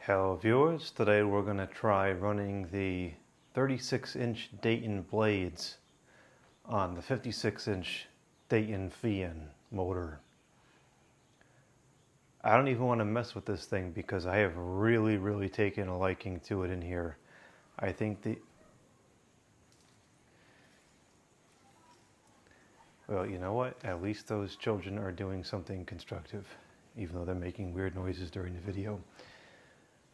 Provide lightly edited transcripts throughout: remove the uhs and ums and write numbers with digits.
Hello viewers, today we're going to try running the 36-inch Dayton blades on the 56-inch Dayton VN motor. I don't even want to mess with this thing because I have really taken a liking to it in here. I think well, you know what? At least those children are doing something constructive, even though they're making weird noises during the video.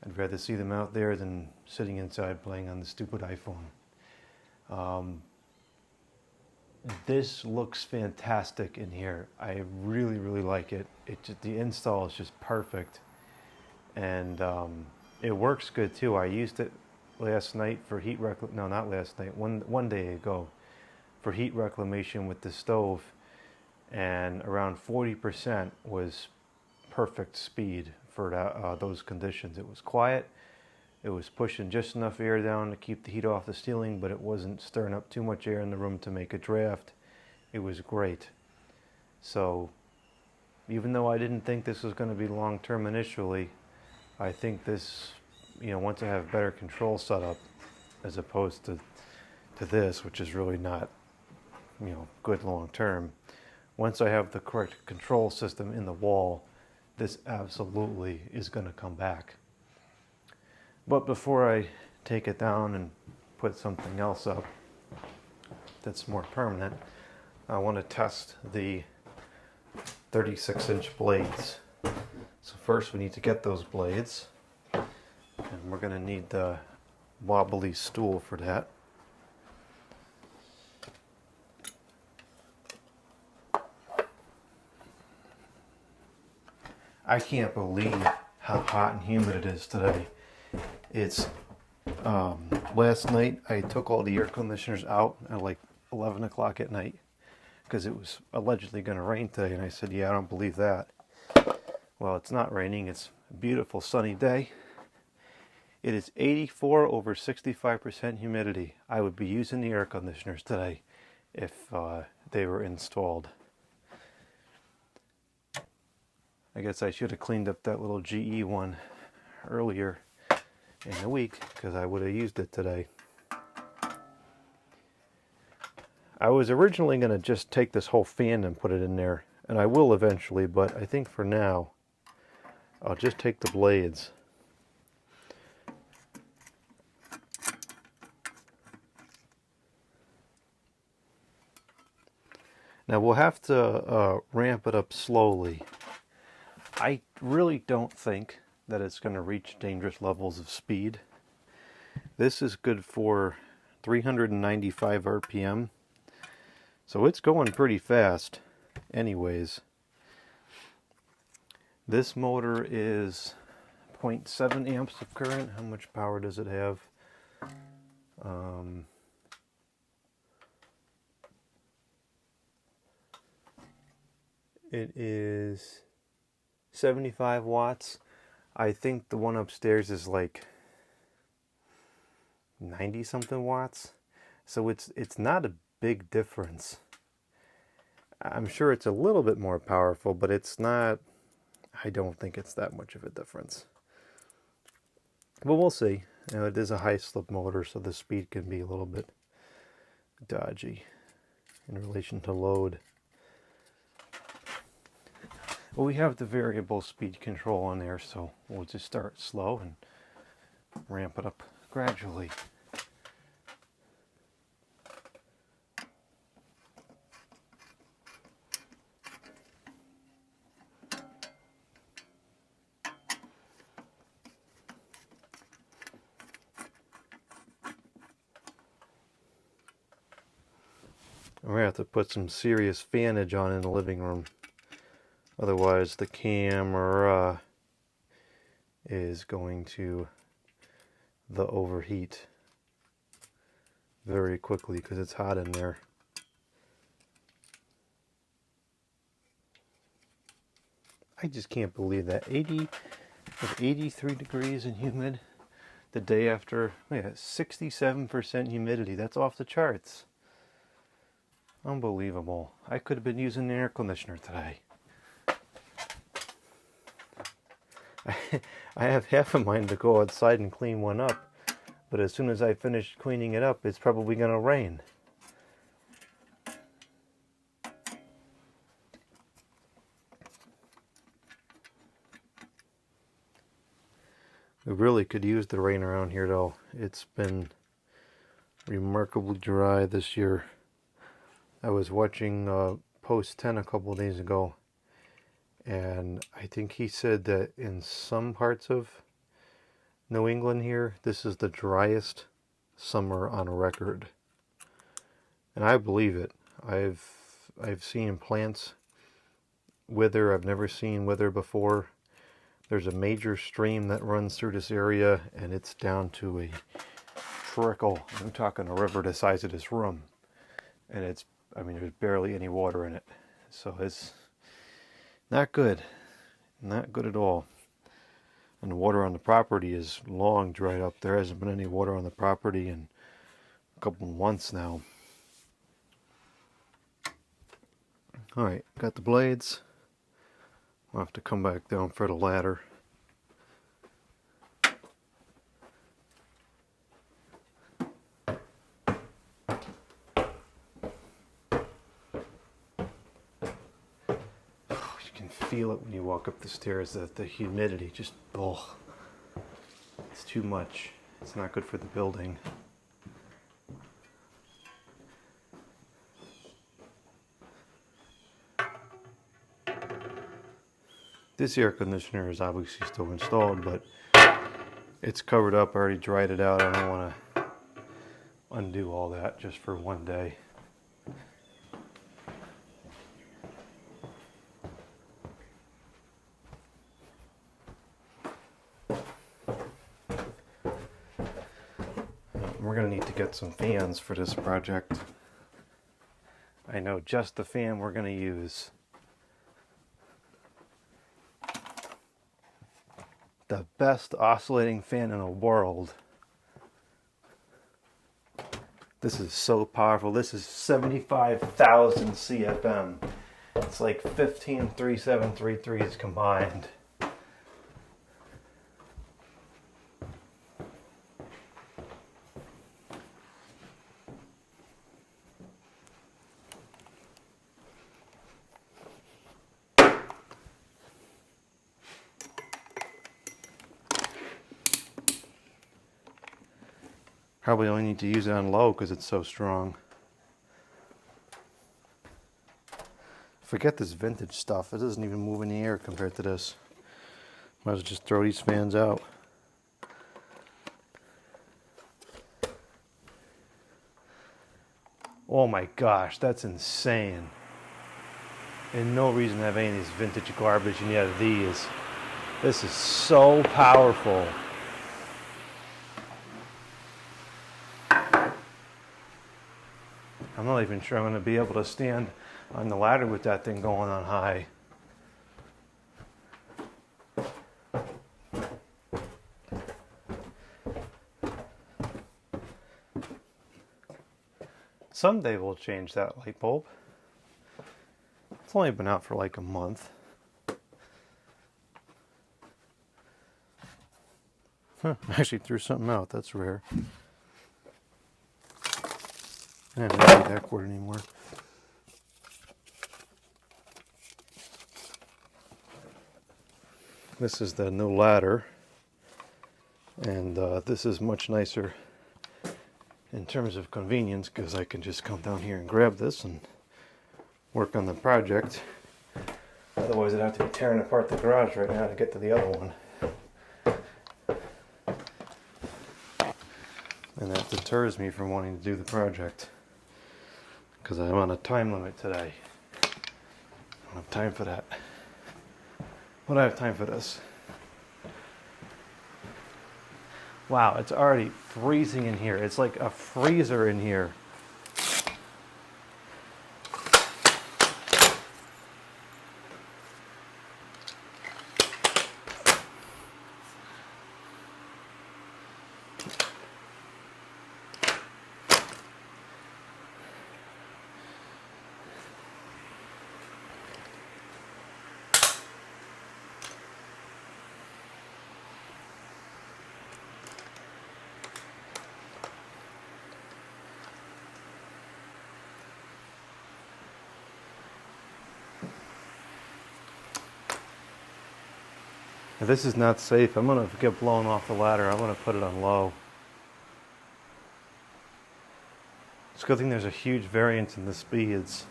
I'd rather see them out there than sitting inside playing on the stupid iPhone. This looks fantastic in here. I really like it. The install is just perfect, and it works good too. I used it last night for heat no, not last night. One day ago, for heat reclamation with the stove, and around 40% was perfect speed for those conditions. It was quiet, it was pushing just enough air down to keep the heat off the ceiling, but it wasn't stirring up too much air in the room to make a draft. It was great. So even though I didn't think this was going to be long-term initially, I think this, once I have better control setup as opposed to this, which is really not good long-term, once I have the correct control system in the wall, this absolutely is going to come back. But before I take it down and put something else up that's more permanent, I want to test the 36-inch blades. So first we need to get those blades, and we're going to need the wobbly stool for that. I can't believe how hot and humid it is today. It's last night I took all the air conditioners out at like 11 o'clock at night because it was allegedly going to rain today, and I said, yeah, I don't believe that. Well, it's not raining. It's a beautiful sunny day. It is 84 over 65% humidity. I would be using the air conditioners today if they were installed. I guess I should have cleaned up that little GE one earlier in the week because I would have used it today. I was originally going to just take this whole fan and put it in there, and I will eventually, but I think for now I'll just take the blades. Now we'll have to ramp it up slowly. I really don't think that it's going to reach dangerous levels of speed. This is good for 395 RPM, so it's going pretty fast anyways. This motor is 0.7 amps of current. How much power does it have? It is 75 watts. I think the one upstairs is like 90 something watts. So it's not a big difference. I'm sure it's a little bit more powerful, but it's not, I don't think it's that much of a difference. But we'll see. It is a high slip motor, so the speed can be a little bit dodgy in relation to load. Well, we have the variable speed control on there, so we'll just start slow and ramp it up gradually. We're going to have to put some serious fanage on in the living room. Otherwise, the camera is going to overheat very quickly because it's hot in there. I just can't believe that 83 degrees and humid the day after. Yeah, 67% humidity. That's off the charts. Unbelievable. I could have been using the air conditioner today. I have half of mine to go outside and clean one up, but as soon as I finish cleaning it up, it's probably going to rain. We really could use the rain around here though. It's been remarkably dry this year. I was watching Post 10 a couple of days ago, and I think he said that in some parts of New England here, this is the driest summer on record. And I believe it. I've seen plants wither. I've never seen wither before. There's a major stream that runs through this area, and it's down to a trickle. I'm talking a river the size of this room. And it's, I mean, there's barely any water in it. So it's not good. Not good at all. And the water on the property is long dried up. There hasn't been any water on the property in a couple of months now. Alright, got the blades. I'll have to come back down for the ladder. You can feel it when you walk up the stairs, the humidity just, oh, it's too much. It's not good for the building. This air conditioner is obviously still installed, but it's covered up. I already dried it out. I don't want to undo all that just for one day. We're going to need to get some fans for this project. I know just the fan we're going to use. The best oscillating fan in the world. This is so powerful. This is 75,000 CFM. It's like 15 3733s combined. Probably only need to use it on low because it's so strong. Forget this vintage stuff. It doesn't even move in the air compared to this. Might as well just throw these fans out. Oh my gosh, that's insane. And no reason to have any of these vintage garbage, and yet these. This is so powerful. I'm not even sure I'm going to be able to stand on the ladder with that thing going on high. Someday we'll change that light bulb. It's only been out for like a month. Huh, I actually threw something out. That's rare. I don't need that cord anymore. This is the new ladder, and this is much nicer in terms of convenience because I can just come down here and grab this and work on the project. Otherwise I'd have to be tearing apart the garage right now to get to the other one. And that deters me from wanting to do the project because I'm on a time limit today. I don't have time for that. But I have time for this. Wow, it's already freezing in here. It's like a freezer in here. If this is not safe, I'm gonna get blown off the ladder. I'm gonna put it on low. It's a good thing there's a huge variance in the speeds.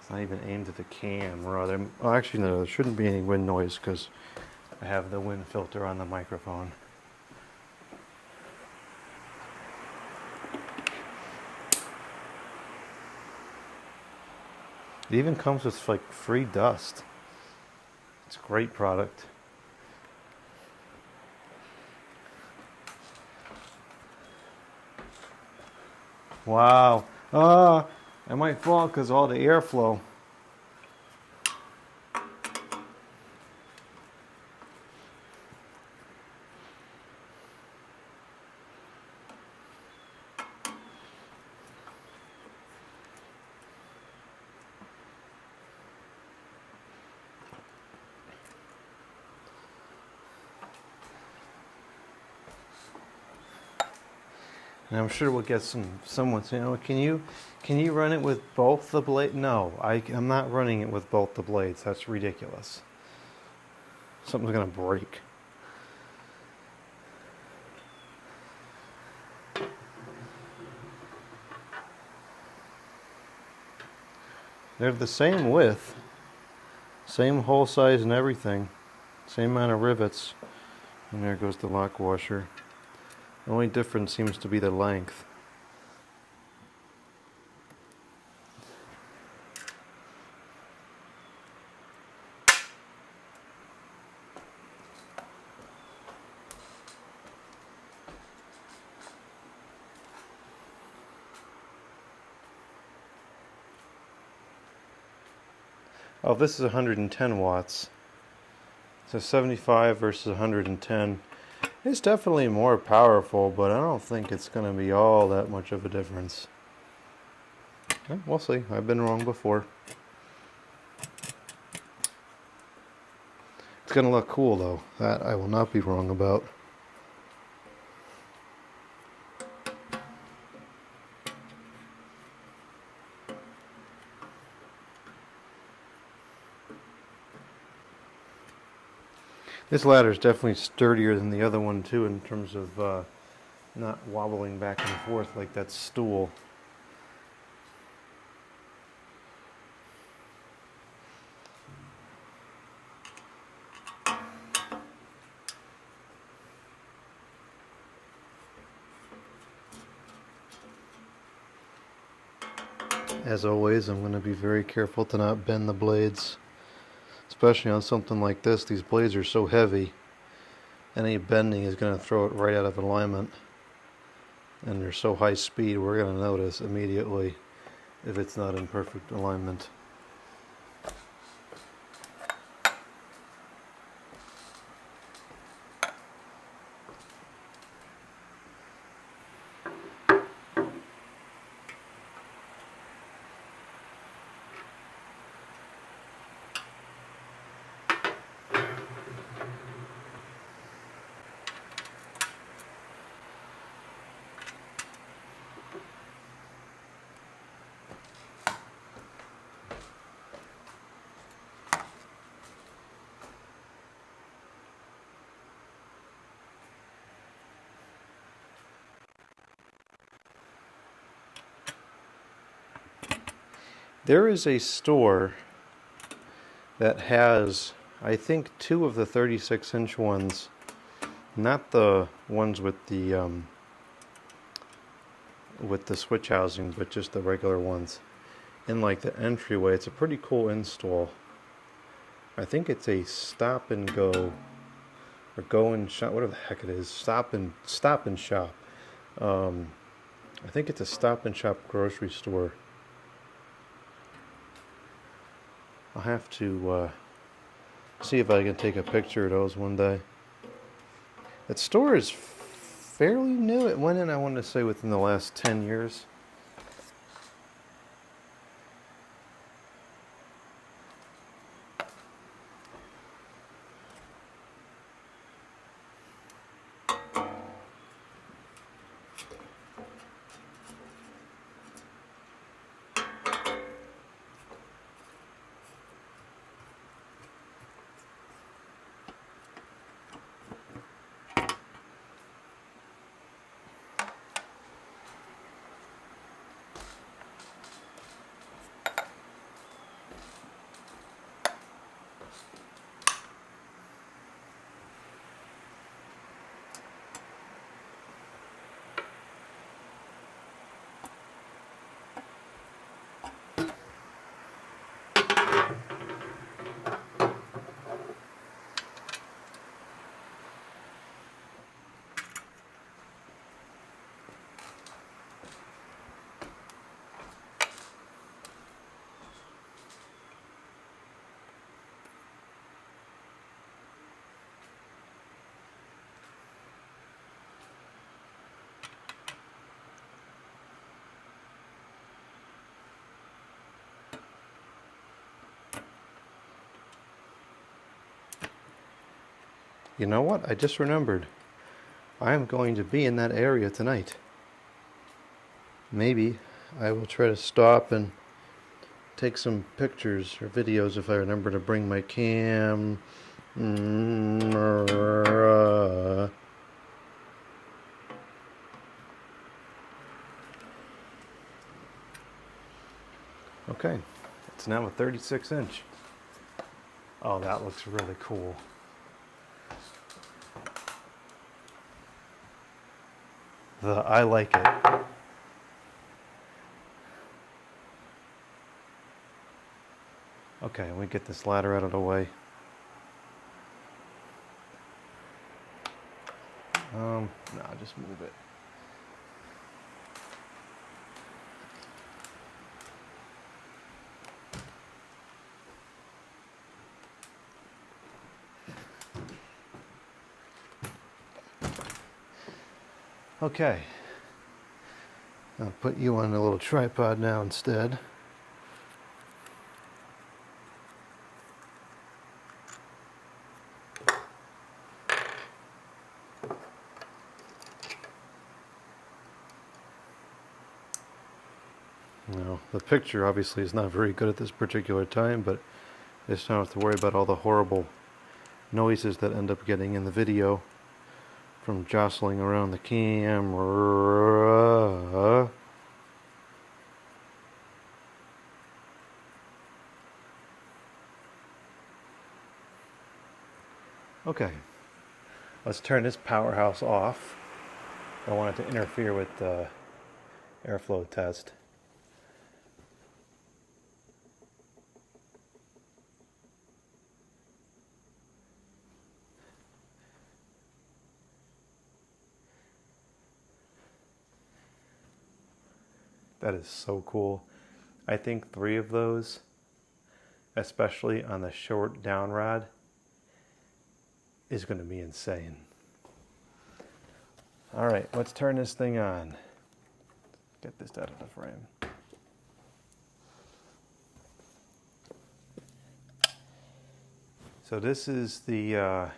It's not even aimed at the camera. Well, actually, no, there shouldn't be any wind noise because I have the wind filter on the microphone. It even comes with like free dust. It's a great product. Wow. Ah, I might fall because of all the airflow. And I'm sure we'll get someone saying, "Oh, can you run it with both the blades?" No, I'm not running it with both the blades. That's ridiculous. Something's gonna break. They're the same width, same hole size and everything, same amount of rivets. And there goes the lock washer. The only difference seems to be the length. Oh, this is 110 watts. So 75 versus 110. It's definitely more powerful, but I don't think it's going to be all that much of a difference. We'll see. I've been wrong before. It's going to look cool, though. That I will not be wrong about. This ladder is definitely sturdier than the other one too, in terms of not wobbling back and forth like that stool. As always, I'm going to be very careful to not bend the blades. Especially on something like this, these blades are so heavy, any bending is going to throw it right out of alignment. And they're so high speed, we're going to notice immediately if it's not in perfect alignment. There is a store that has, I think, 2 of the 36-inch ones, not the ones with the switch housing, but just the regular ones, in like the entryway. It's a pretty cool install. I think it's a stop and go, or go and shop, whatever the heck it is, stop and shop. I think it's a stop and shop grocery store. I'll have to see if I can take a picture of those one day. That store is fairly new. It went in, I want to say, within the last 10 years. You know what? I just remembered. I am going to be in that area tonight. Maybe I will try to stop and take some pictures or videos if I remember to bring my camera. Okay, it's now a 36 inch. Oh, that looks really cool. I like it. Okay, we get this ladder out of the way. No, just move it. Okay, I'll put you on a little tripod now instead. Now, the picture obviously is not very good at this particular time, but I just don't have to worry about all the horrible noises that end up getting in the video from jostling around the camera. Okay, let's turn this powerhouse off. I don't want it to interfere with the airflow test. That is so cool. I think 3 of those, especially on the short downrod, is going to be insane. All right, let's turn this thing on. Get this out of the frame. So this is the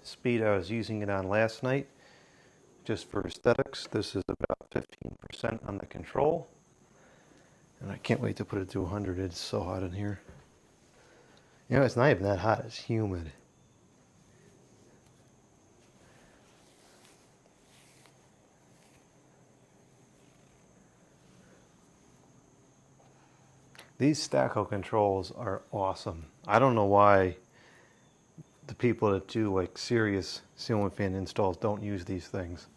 speed I was using it on last night, just for aesthetics. This is about 15% on the control. And I can't wait to put it to 100. It's so hot in here. You know, it's not even that hot. It's humid. These Stacko controls are awesome. I don't know why the people that do like serious ceiling fan installs don't use these things.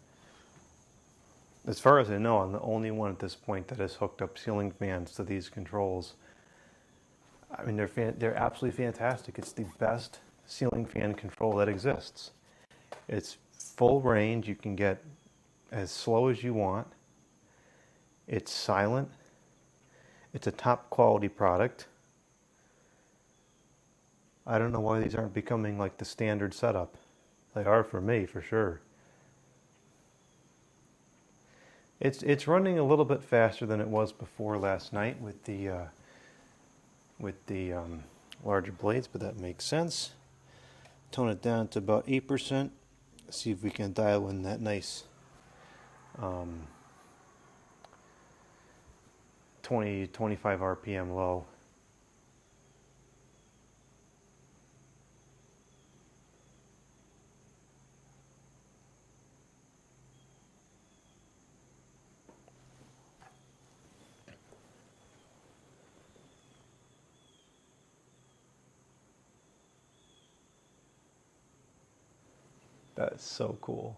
As far as I know, I'm the only one at this point that has hooked up ceiling fans to these controls. I mean, they're absolutely fantastic. It's the best ceiling fan control that exists. It's full range. You can get as slow as you want. It's silent. It's a top quality product. I don't know why these aren't becoming like the standard setup. They are for me, for sure. It's running a little bit faster than it was before last night with the larger blades, but that makes sense. Tone it down to about 8%. See if we can dial in that nice 25 RPM low. That is so cool.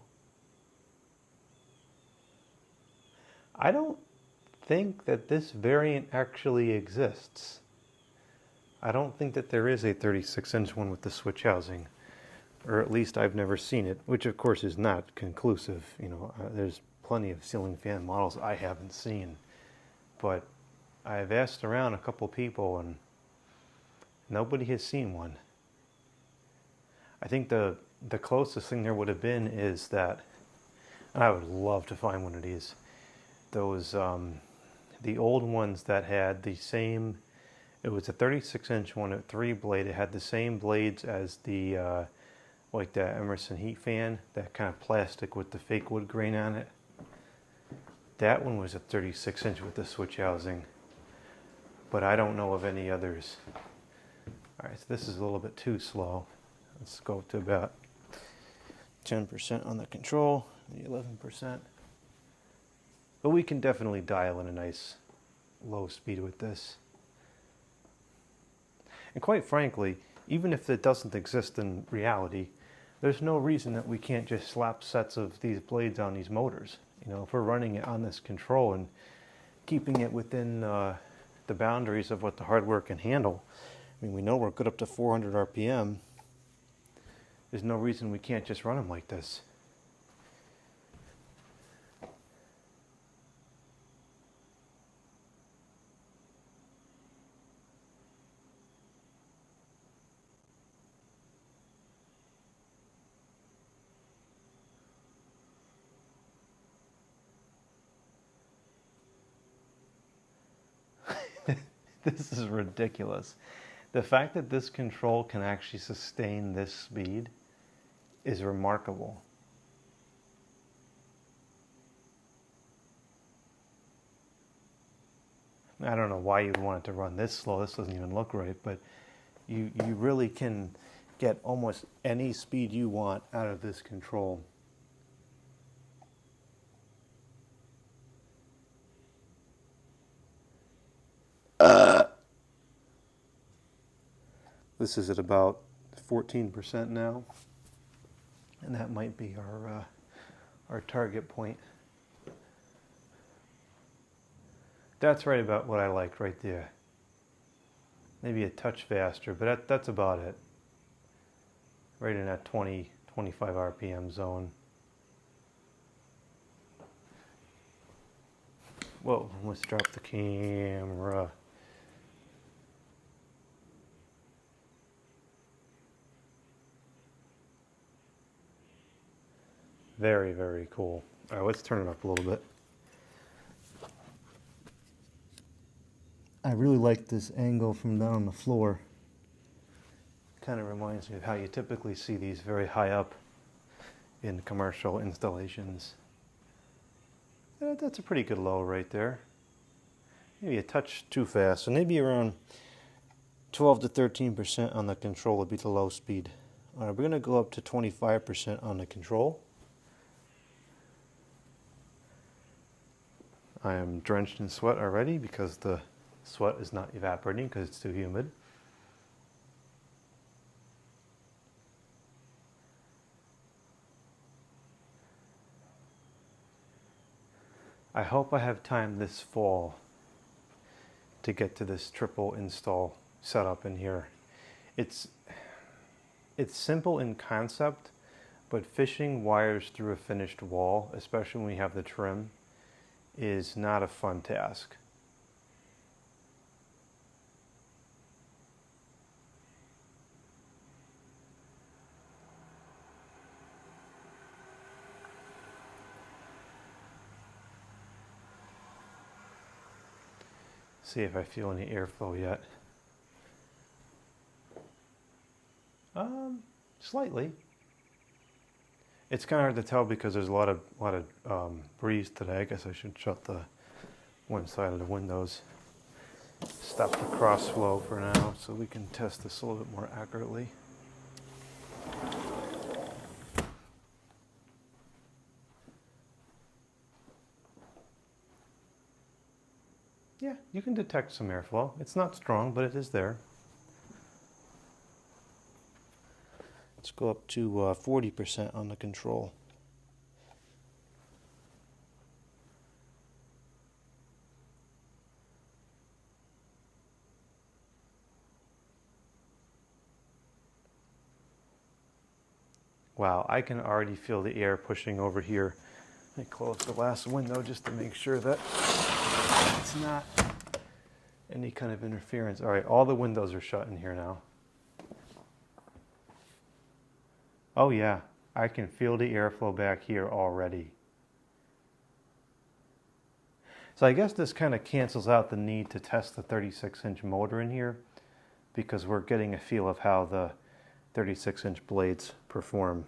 I don't think that this variant actually exists. I don't think that there is a 36-inch one with the switch housing, or at least I've never seen it, which of course is not conclusive. You know, there's plenty of ceiling fan models I haven't seen, but I've asked around a couple people and nobody has seen one. I think the closest thing there would have been is that, and I would love to find one of these, those the old ones that had the same, it was a 36-inch one at 3 blade. It had the same blades as the like that Emerson heat fan, that kind of plastic with the fake wood grain on it. That one was a 36 inch with the switch housing, but I don't know of any others. All right, so this is a little bit too slow. Let's go up to about 10% on the control, maybe 11%. But we can definitely dial in a nice low speed with this. And quite frankly, even if it doesn't exist in reality, there's no reason that we can't just slap sets of these blades on these motors. You know, if we're running it on this control and keeping it within the boundaries of what the hardware can handle. I mean, we know we're good up to 400 RPM. There's no reason we can't just run them like this. This is ridiculous. The fact that this control can actually sustain this speed is remarkable. I don't know why you'd want it to run this slow. This doesn't even look right, but you really can get almost any speed you want out of this control. This is at about 14% now, and that might be our target point. That's right about what I like right there. Maybe a touch faster, but that's about it. Right in that 20, 25 RPM zone. Whoa, let's drop the camera. Very, very cool. All right, let's turn it up a little bit. I really like this angle from down on the floor. Kind of reminds me of how you typically see these very high up in commercial installations. That's a pretty good low right there. Maybe a touch too fast, so maybe around 12 to 13% on the control would be the low speed. All right, we're going to go up to 25% on the control. I am drenched in sweat already because the sweat is not evaporating because it's too humid. I hope I have time this fall to get to this triple install setup in here. It's simple in concept, but fishing wires through a finished wall, especially when we have the trim, is not a fun task. See if I feel any airflow yet. Slightly. It's kind of hard to tell because there's a lot of breeze today. I guess I should shut the one side of the windows. Stop the cross flow for now so we can test this a little bit more accurately. Yeah, you can detect some airflow. It's not strong, but it is there. Let's go up to 40% on the control. Wow, I can already feel the air pushing over here. Let me close the last window just to make sure that it's not any kind of interference. All right, all the windows are shut in here now. Oh yeah, I can feel the airflow back here already. So I guess this kind of cancels out the need to test the 36-inch motor in here because we're getting a feel of how the 36-inch blades perform.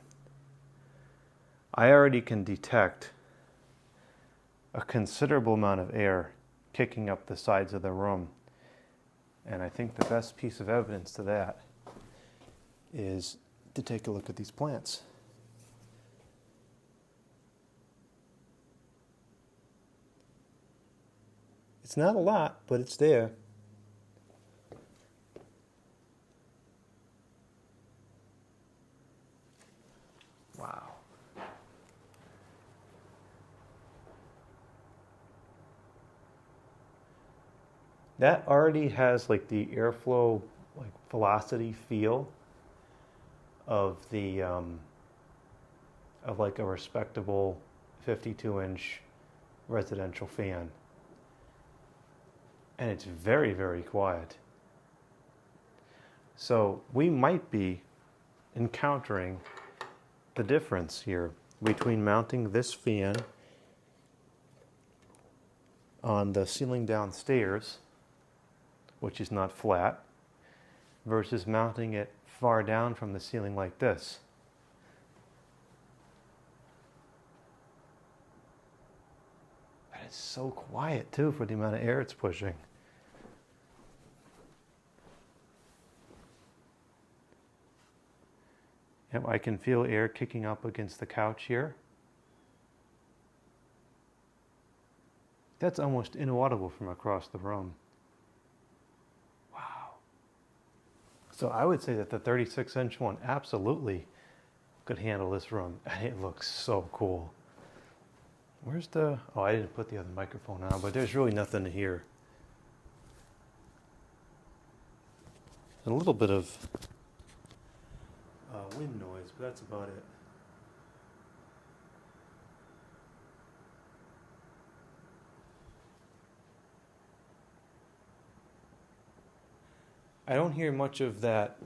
I already can detect a considerable amount of air kicking up the sides of the room. And I think the best piece of evidence to that is to take a look at these plants. It's not a lot, but it's there. Wow. That already has like the airflow, like velocity feel of the of like a respectable 52-inch residential fan. And it's very, very quiet. So we might be encountering the difference here between mounting this fan on the ceiling downstairs, which is not flat, versus mounting it far down from the ceiling like this. And it's so quiet too for the amount of air it's pushing. Yep, I can feel air kicking up against the couch here. That's almost inaudible from across the room. Wow. So I would say that the 36-inch one absolutely could handle this room. And it looks so cool. Where's the... Oh, I didn't put the other microphone on, but there's really nothing to hear. A little bit of wind noise, but that's about it. I don't hear much of that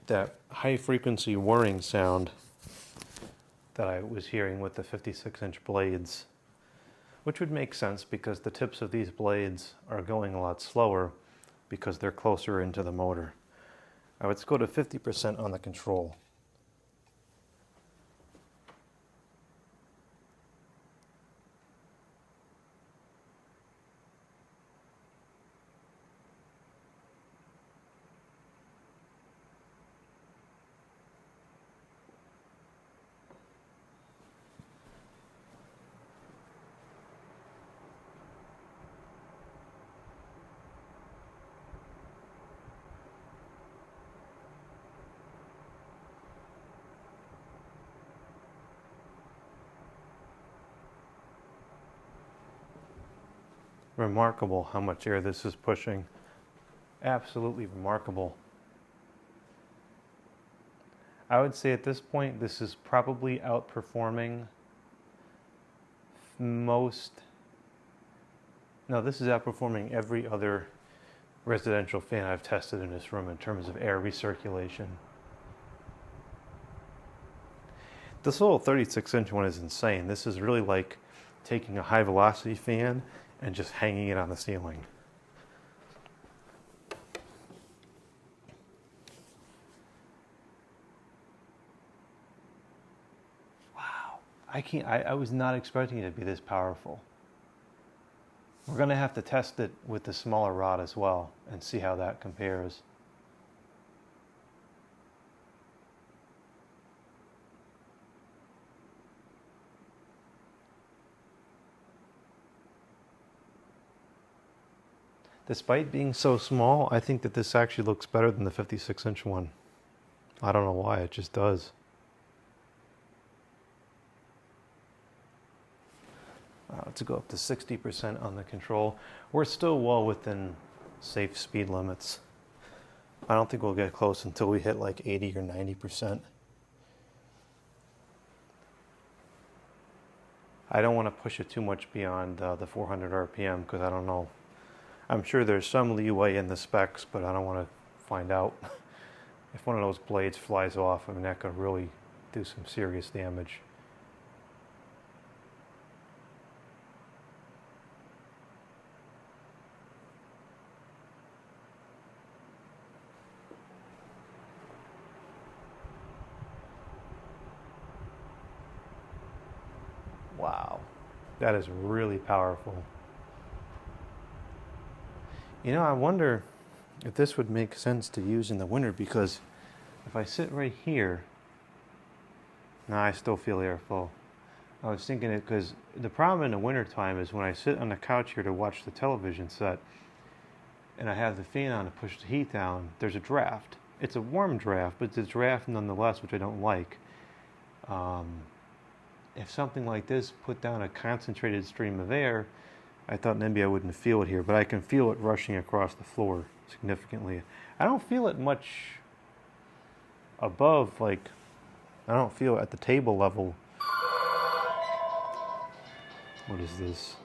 that high frequency whirring sound that I was hearing with the 56-inch blades, which would make sense because the tips of these blades are going a lot slower because they're closer into the motor. Let's go to 50% on the control. Remarkable how much air this is pushing. Absolutely remarkable. I would say at this point this is probably outperforming this is outperforming every other residential fan I've tested in this room in terms of air recirculation. This little 36-inch one is insane. This is really like taking a high velocity fan and just hanging it on the ceiling. Wow. I was not expecting it to be this powerful. We're going to have to test it with the smaller rod as well and see how that compares. Despite being so small, I think that this actually looks better than the 56-inch one. I don't know why, it just does. Let's go up to 60% on the control. We're still well within safe speed limits. I don't think we'll get close until we hit like 80 or 90%. I don't want to push it too much beyond the 400 RPM because I don't know. I'm sure there's some leeway in the specs, but I don't want to find out. If one of those blades flies off, I mean, that could really do some serious damage. Wow, that is really powerful. You know, I wonder if this would make sense to use in the winter, because if I sit right here, now I still feel airflow. I was thinking it because the problem in the wintertime is when I sit on the couch here to watch the television set and I have the fan on to push the heat down, there's a draft. It's a warm draft, but it's a draft nonetheless, which I don't like. If something like this put down a concentrated stream of air, I thought maybe I wouldn't feel it here, but I can feel it rushing across the floor significantly. I don't feel it much above, like, I don't feel it at the table level. What is this?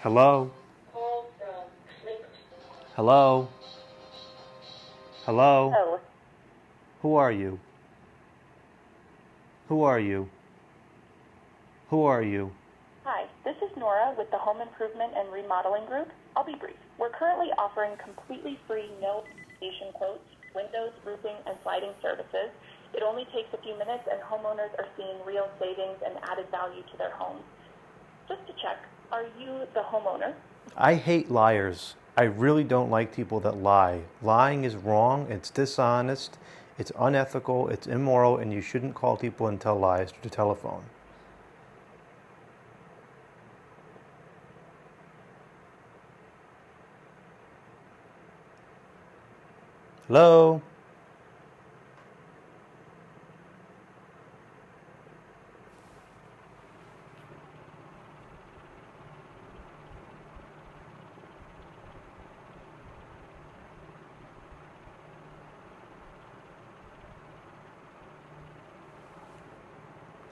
Hello? Hello? Hello? Oh. Who are you? Who are you? Who are you? Hi, this is Nora with the Home Improvement and Remodeling Group. I'll be brief. We're currently offering completely free no obligation quotes, windows, roofing, and sliding services. It only takes a few minutes and homeowners are seeing real savings and added value to their homes. Just to check, are you the homeowner? I hate liars. I really don't like people that lie. Lying is wrong, it's dishonest, it's unethical, it's immoral, and you shouldn't call people and tell lies through the telephone. Hello?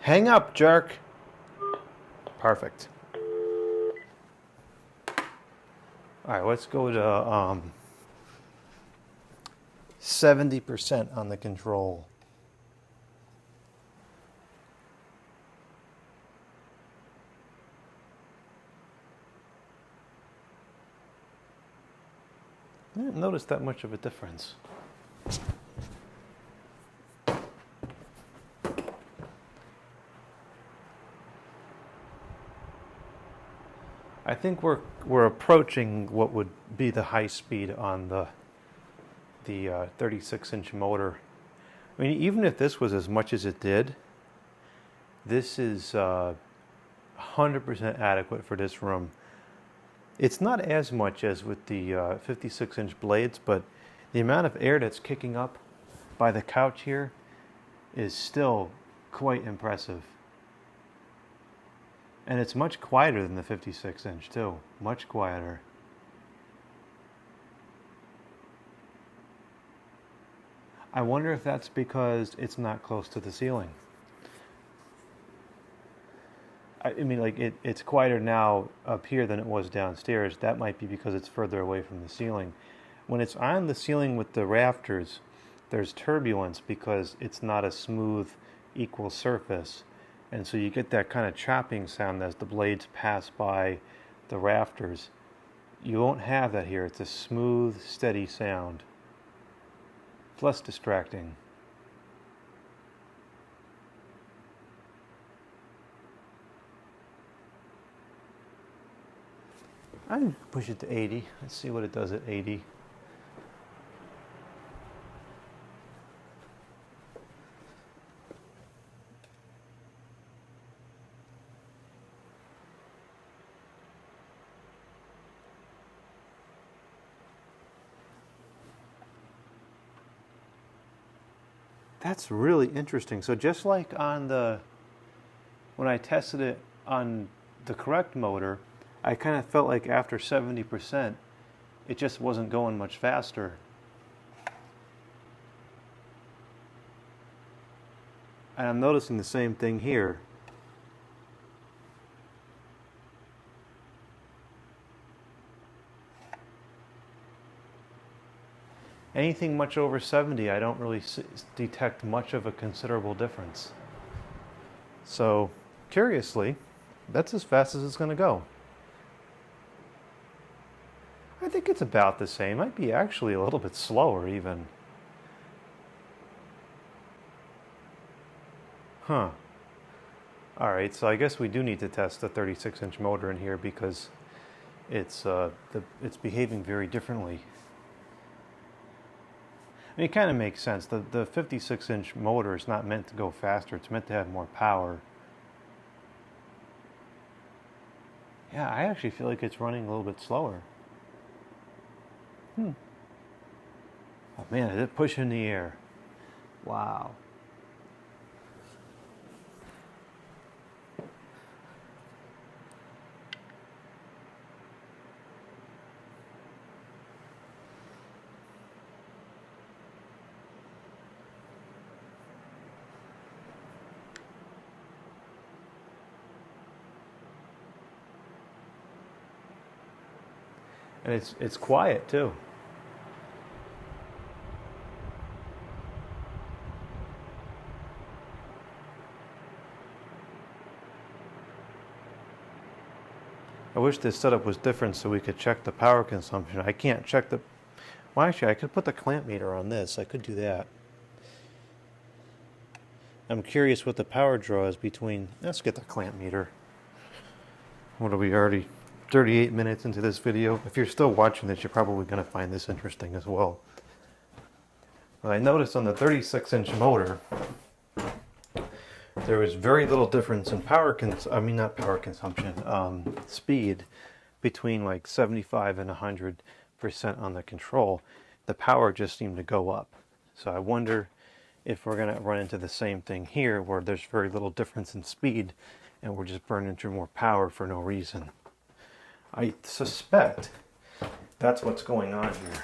Hang up, jerk. Perfect. All right, let's go to 70% on the control. I didn't notice that much of a difference. I think we're approaching what would be the high speed on the 36-inch motor. I mean, even if this was as much as it did, this is 100% adequate for this room. It's not as much as with the 56-inch blades, but the amount of air that's kicking up by the couch here is still quite impressive. And it's much quieter than the 56-inch too, much quieter. I wonder if that's because it's not close to the ceiling. I mean, like, it's quieter now up here than it was downstairs. That might be because it's further away from the ceiling. When it's on the ceiling with the rafters, there's turbulence because it's not a smooth, equal surface. And so you get that kind of chopping sound as the blades pass by the rafters. You won't have that here. It's a smooth, steady sound. It's less distracting. I'd push it to 80. Let's see what it does at 80. That's really interesting. So just like on when I tested it on the correct motor, I kind of felt like after 70%, it just wasn't going much faster. And I'm noticing the same thing here. Anything much over 70, I don't really detect much of a considerable difference. So, curiously, that's as fast as it's going to go. I think it's about the same. Might be actually a little bit slower even. Huh. All right, so I guess we do need to test the 36-inch motor in here because it's behaving very differently. I mean, it kind of makes sense. The 56-inch motor is not meant to go faster. It's meant to have more power. Yeah, I actually feel like it's running a little bit slower. Oh man, it pushed in the air. Wow. And it's quiet too. I wish this setup was different so we could check the power consumption. I can't check the... Well, actually, I could put the clamp meter on this. I could do that. I'm curious what the power draw is between... Let's get the clamp meter. What are we already... 38 minutes into this video. If you're still watching this, you're probably going to find this interesting as well. But I noticed on the 36-inch motor, there was very little difference in speed between like 75 and 100% on the control. The power just seemed to go up. So I wonder if we're going to run into the same thing here where there's very little difference in speed and we're just burning through more power for no reason. I suspect that's what's going on here.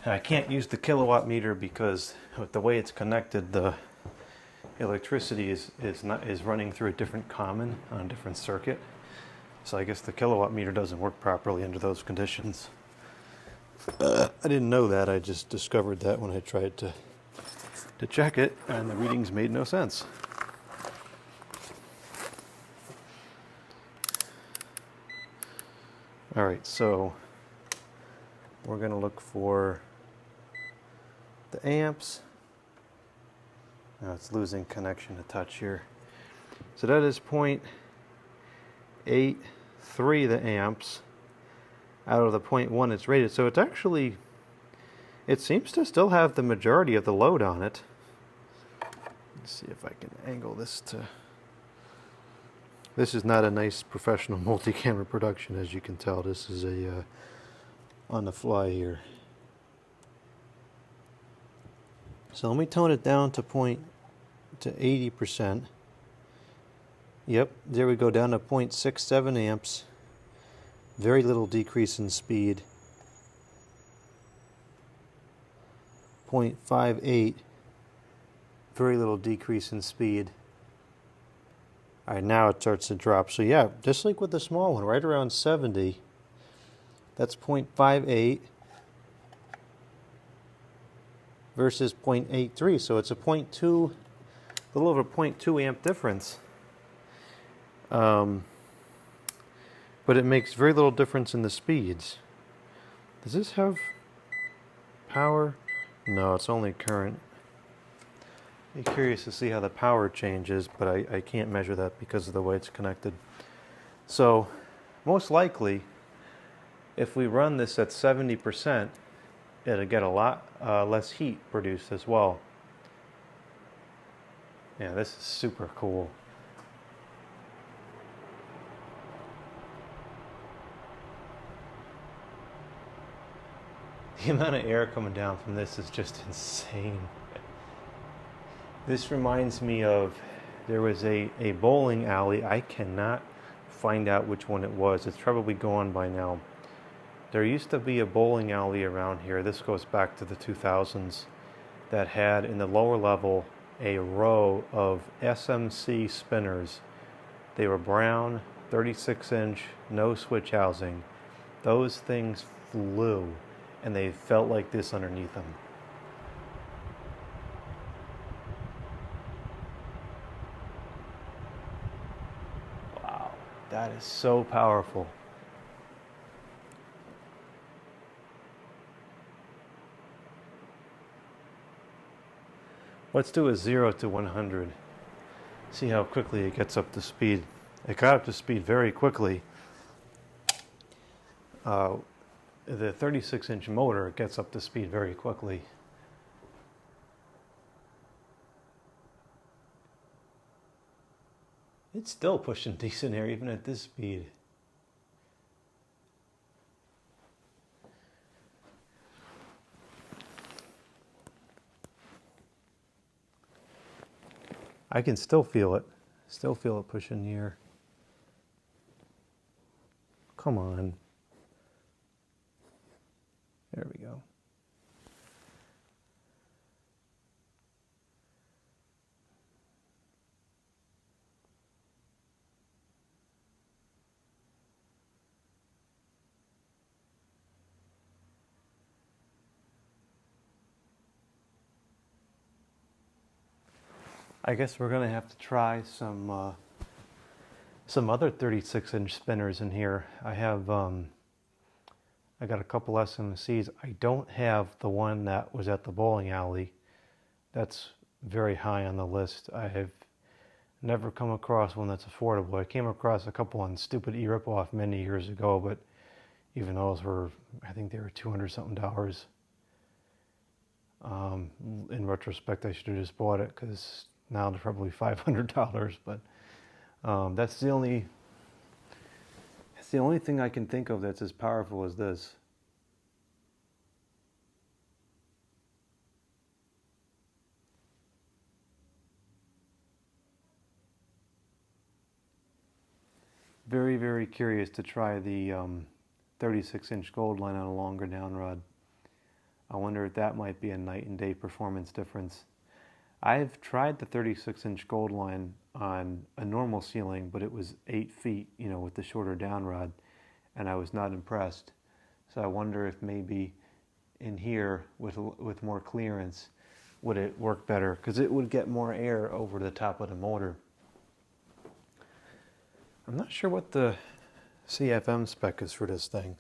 And I can't use the kilowatt meter because with the way it's connected, the electricity is running through a different common on a different circuit. So I guess the kilowatt meter doesn't work properly under those conditions. I didn't know that. I just discovered that when I tried to check it, and the readings made no sense. All right, so we're going to look for the amps. Now it's losing connection a touch here. So that is 0.83 the amps out of the 0.1 it's rated. So it's actually, it seems to still have the majority of the load on it. Let's see if I can angle this to... This is not a nice professional multi-camera production, as you can tell. This is a on the fly here. So let me tone it down to 80%. Yep, there we go, down to 0.67 amps. Very little decrease in speed. 0.58. Very little decrease in speed. All right, now it starts to drop. So yeah, just like with the small one, right around 70. That's 0.58 versus 0.83. So it's a 0.2, a little over 0.2 amp difference. But it makes very little difference in the speeds. Does this have power? No, it's only current. I'm curious to see how the power changes, but I can't measure that because of the way it's connected. So most likely, if we run this at 70%, it'll get a lot less heat produced as well. Yeah, this is super cool. The amount of air coming down from this is just insane. This reminds me of, there was a bowling alley. I cannot find out which one it was. It's probably gone by now. There used to be a bowling alley around here. This goes back to the 2000s, that had in the lower level a row of SMC spinners. They were brown, 36-inch, no switch housing. Those things flew, and they felt like this underneath them. Wow, that is so powerful. Let's do a 0 to 100. See how quickly it gets up to speed. It got up to speed very quickly. The 36-inch motor gets up to speed very quickly. It's still pushing decent air even at this speed. I can still feel it. Still feel it pushing the air. Come on. There we go. I guess we're gonna have to try some other 36-inch spinners in here. I got a couple SMCs. I don't have the one that was at the bowling alley. That's very high on the list. I have never come across one that's affordable. I came across a couple on Stupid E-Ripoff many years ago, but even those were, I think they were $200 something. In retrospect, I should have just bought it because now they're probably $500. But that's the only thing I can think of that's as powerful as this. Very, very curious to try the 36-inch gold line on a longer downrod. I wonder if that might be a night and day performance difference. I've tried the 36-inch gold line on a normal ceiling, but it was 8 feet, you know, with the shorter downrod, and I was not impressed. So I wonder if maybe in here with more clearance, would it work better? Because it would get more air over the top of the motor. I'm not sure what the CFM spec is for this thing.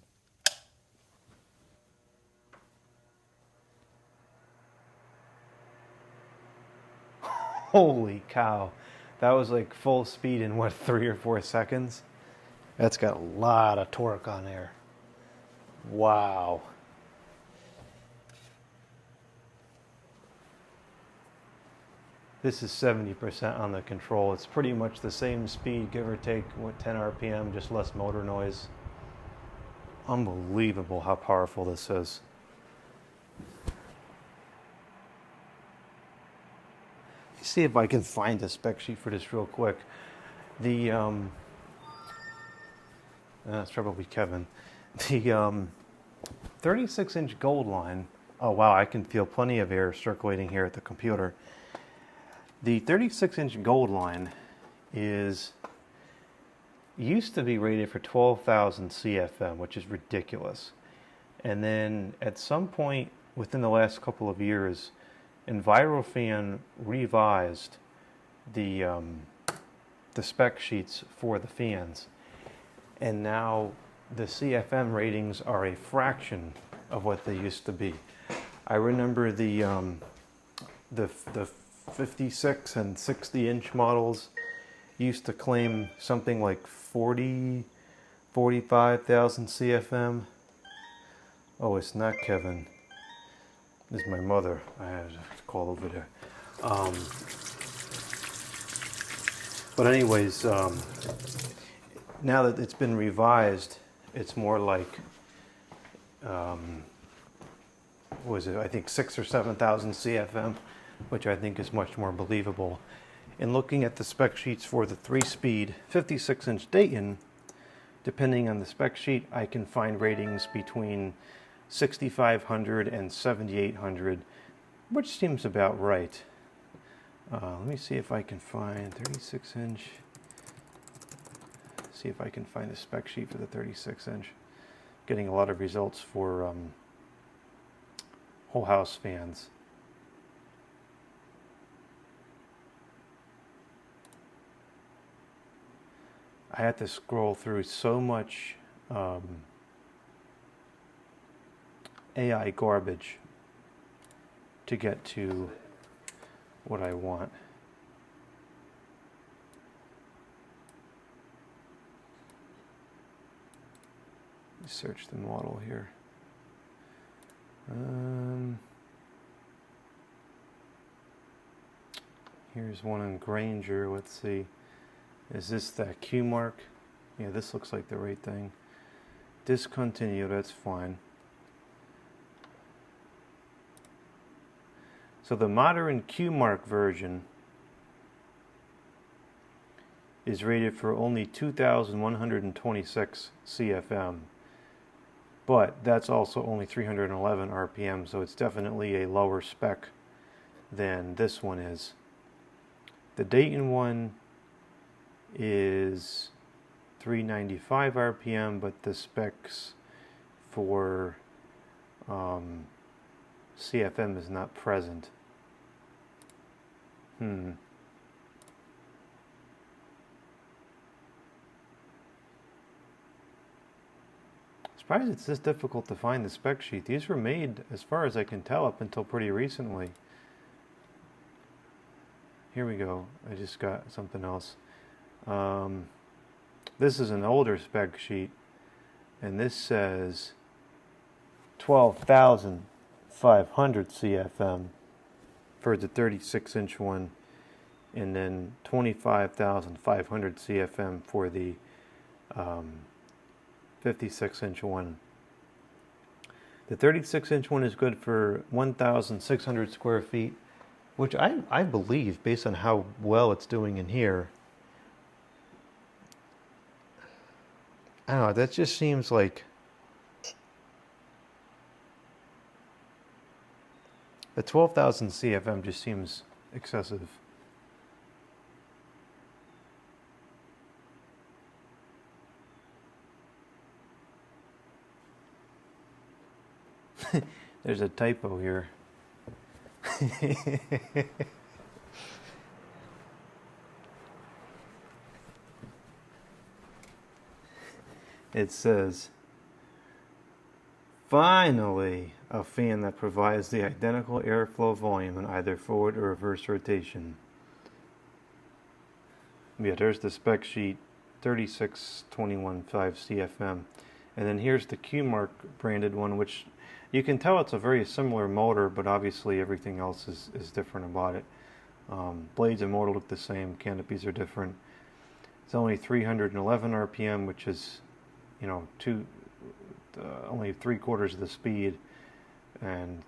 Holy cow. That was like full speed in what, 3 or 4 seconds? That's got a lot of torque on there. Wow. This is 70% on the control. It's pretty much the same speed, give or take, what, 10 RPM, just less motor noise. Unbelievable how powerful this is. See if I can find a spec sheet for this real quick. That's probably Kevin. The 36-inch gold line. Oh wow, I can feel plenty of air circulating here at the computer. The 36-inch gold line used to be rated for 12,000 CFM, which is ridiculous. And then at some point within the last couple of years, EnviroFan revised the spec sheets for the fans, and now the CFM ratings are a fraction of what they used to be. I remember the 56 and 60-inch models used to claim something like 45,000 CFM. Oh, it's not Kevin. This is my mother. I had to call over there. But anyways, now that it's been revised, it's more like, what was it? I think 6,000 or 7,000 CFM, which I think is much more believable. In looking at the spec sheets for the 3-speed 56-inch Dayton, depending on the spec sheet, I can find ratings between 6,500 and 7,800, which seems about right. Let me see if I can find 36-inch. See if I can find the spec sheet for the 36-inch. Getting a lot of results for whole house fans. I had to scroll through so much AI garbage to get to what I want. Search the model here. Here's one in Granger. Let's see. Is this that Q mark? Yeah, this looks like the right thing. Discontinue, that's fine. So the modern Q mark version is rated for only 2,126 CFM. But that's also only 311 RPM, so it's definitely a lower spec than this one is. The Dayton one is 395 RPM, but the specs for CFM is not present. Surprised it's this difficult to find the spec sheet. These were made, as far as I can tell, up until pretty recently. Here we go. I just got something else. This is an older spec sheet, and this says 12,500 CFM for the 36-inch one, and then 25,500 CFM for the 56-inch one. The 36-inch one is good for 1,600 square feet, which I believe, based on how well it's doing in here, I don't know, that just seems like the 12,000 CFM just seems excessive. There's a typo here. It says, finally, a fan that provides the identical airflow volume in either forward or reverse rotation. Yeah, there's the spec sheet, 3621.5 CFM. And then here's the Q Mark branded one, which you can tell it's a very similar motor, but obviously everything else is different about it. Blades and motor look the same, canopies are different. It's only 311 RPM, which is, you know, only 3/4 of the speed, and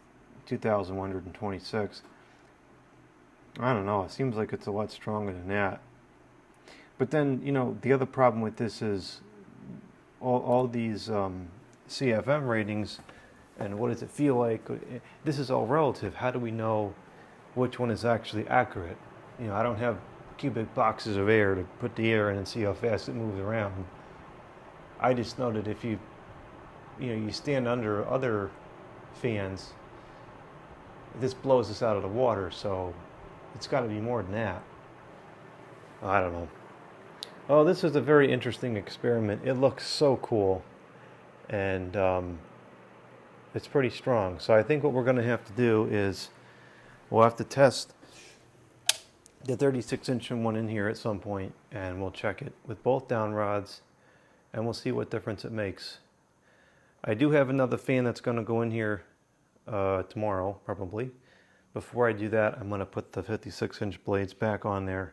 2,126. I don't know, it seems like it's a lot stronger than that. But then, you know, the other problem with this is all these CFM ratings, and what does it feel like? This is all relative. How do we know which one is actually accurate? You know, I don't have cubic boxes of air to put the air in and see how fast it moves around. I just know that if you stand under other fans, this blows us out of the water, so it's got to be more than that. I don't know. Oh, this is a very interesting experiment. It looks so cool, and it's pretty strong. So I think what we're going to have to do is we'll have to test the 36-inch one in here at some point, and we'll check it with both down rods, and we'll see what difference it makes. I do have another fan that's going to go in here tomorrow, probably. Before I do that, I'm going to put the 56-inch blades back on there,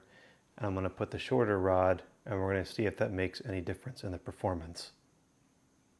and I'm going to put the shorter rod, and we're going to see if that makes any difference in the performance.